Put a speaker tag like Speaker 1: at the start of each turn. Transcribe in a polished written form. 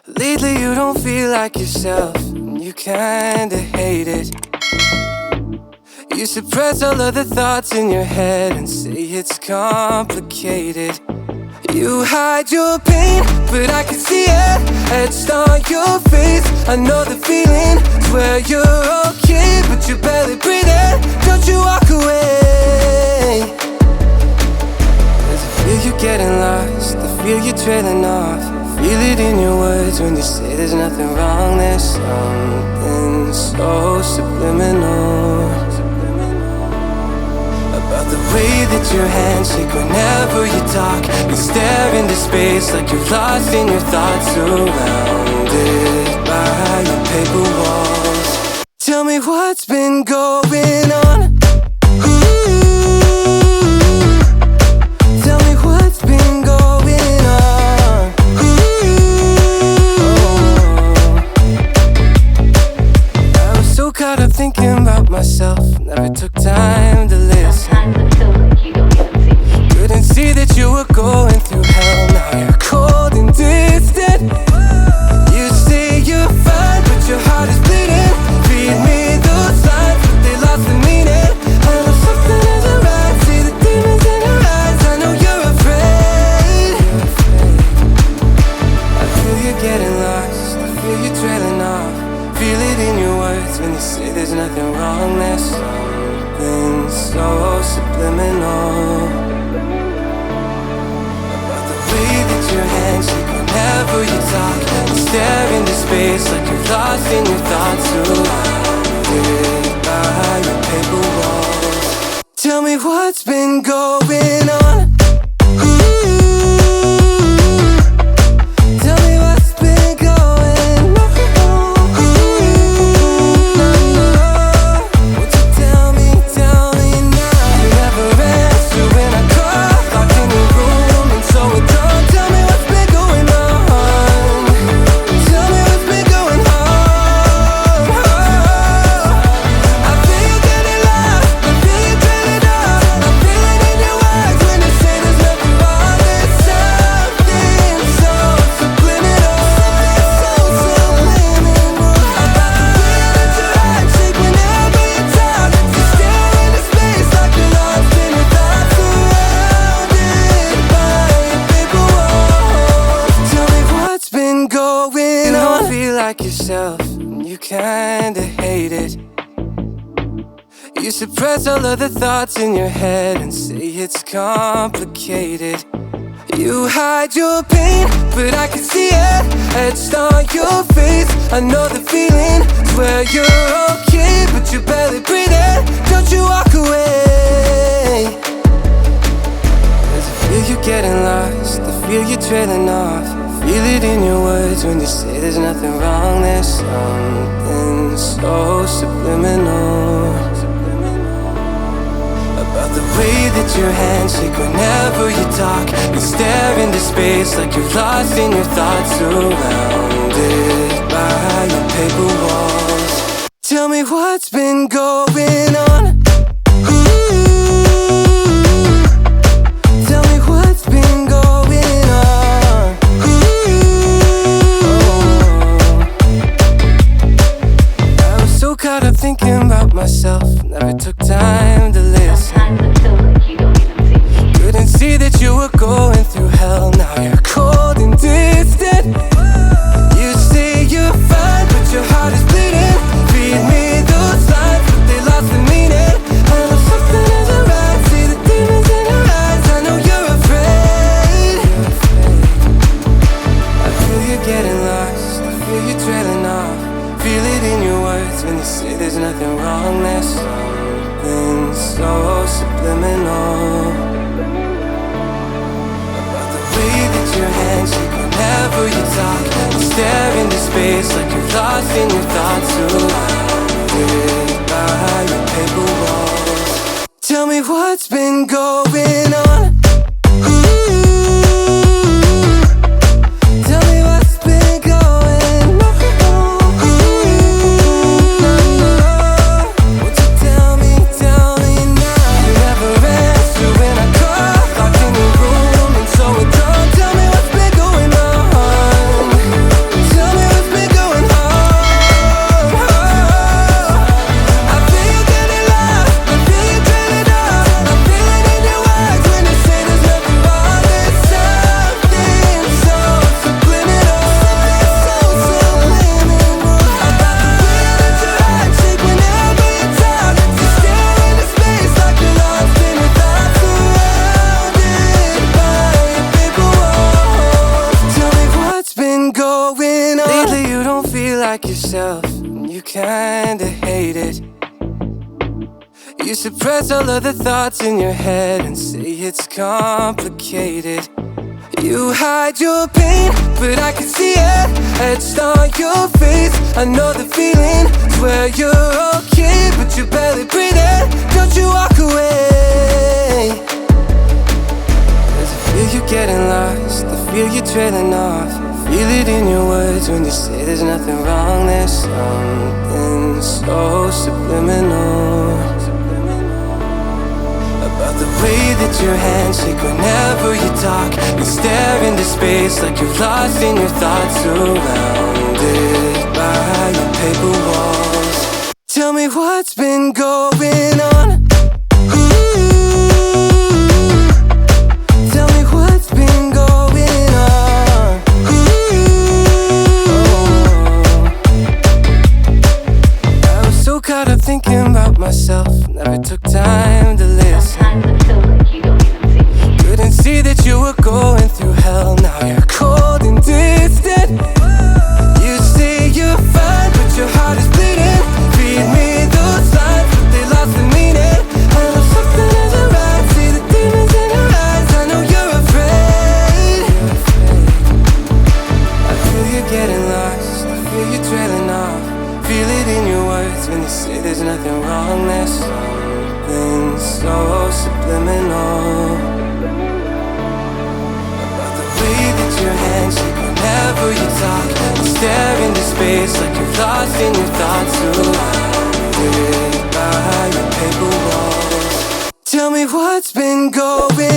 Speaker 1: Lately you don't feel like yourself, and you kinda hate it. You suppress all of the thoughts in your head and say it's complicated. You hide your pain, but I can see it etched on your face. I know the feeling, swear you're okay, but you're barely breathing. Don't you walk away. Cause I feel you getting lost, I feel you trailing off. Feel it in your words when you say there's nothing wrong. There's something so subliminal about the way that your hands shake whenever you talk. You stare into space like you're lost in your thoughts, surrounded by your paper walls. Tell me what's been going on. Tell me what's been going on. I was so caught up thinking about myself, never took time to listen. Couldn't see that you were going through hell. Now you're cold and distant. You say you're fine, but your heart is bleeding. Feed me those lines, but they lost the meaning. I know something isn't right, see the demons in your eyes. I know you're afraid. I feel you getting lost, I feel you trailing off. Feel it in your words when you say there's nothing wrong. There's something so subliminal about the way that your hands shake whenever you talk. You stare into space like you're lost in your thoughts, surrounded by your paper walls. Tell me what's been going on. Tell me what's been going on. Won't you tell me now? You never answer when I call, locked in your room and so withdrawn. Tell me what's been going on. Tell me what's been going on. I feel you getting lost, I feel you trailing off. I feel it in your words when you say there's nothing wrong. There's something so subliminal, so subliminal about the way that your hands shake whenever you talk. You stare into space like you're lost in your thoughts, surrounded by your paper walls. Tell me what's been going on. You don't feel like yourself, and you kinda hate it. You suppress all of the thoughts in your head and say it's complicated. You hide your pain, but I can see it etched on your face. I know the feeling, swear you're okay, but you're barely breathing. Don't you walk away. Cause I feel you getting lost, I feel you trailing off. Feel it in your words when you say there's nothing wrong. There's something so subliminal about the way that your hands shake whenever you talk. You stare into space like you're lost in your thoughts, surrounded by your paper walls. Tell me what's been going on. Tell me what's been going on. I was so caught up thinking about myself, never took time to listen. Couldn't see that you were going through hell. Now you're cold and distant. You say you're fine, but your heart is bleeding. Feed me those lines, but they lost the meaning. I know something isn't right, see the demons in your eyes. I know you're afraid. I feel you getting lost, I feel you trailing off. Feel it in your words when you say there's nothing wrong. There's something so subliminal about the way that your hands shake whenever you talk. You stare into space like you're lost in your thoughts, surrounded by your paper walls. Tell me what's been going on. Tell me what's been going on. Won't you tell me now? You never answer when I call, locked in your room and so withdrawn. Tell me what's been going on. Tell going on? Lately you don't feel like yourself, and you kinda hate it. You suppress all of the thoughts in your head and say it's complicated. You hide your pain, but I can see it etched on your face. I know the feeling, swear you're okay, but you're barely breathing. Don't you walk away. 'Cause I feel you getting lost, I feel you trailing off. I feel it in your words when you say there's nothing wrong. There's something so subliminal about the way that your hands shake whenever you talk. You stare into space like you're lost in your thoughts, surrounded by your paper walls. Tell me what's been going on. Tell me what's been going on. I was so caught up thinking about myself, never took time to listen. Couldn't see that you were going through hell. Now you're cold and distant. You say you're fine, but your heart is bleeding. Read me those lines, but they lost the meaning. I know something isn't right. See the demons in your eyes. I know you're afraid. I feel you getting lost, I feel you trailing off. Feel it in your words when you say there's nothing wrong. There's something so subliminal about the way that your hands shake whenever you talk. You stare into space like you're lost in your thoughts, surrounded by your paper walls. Tell me what's been going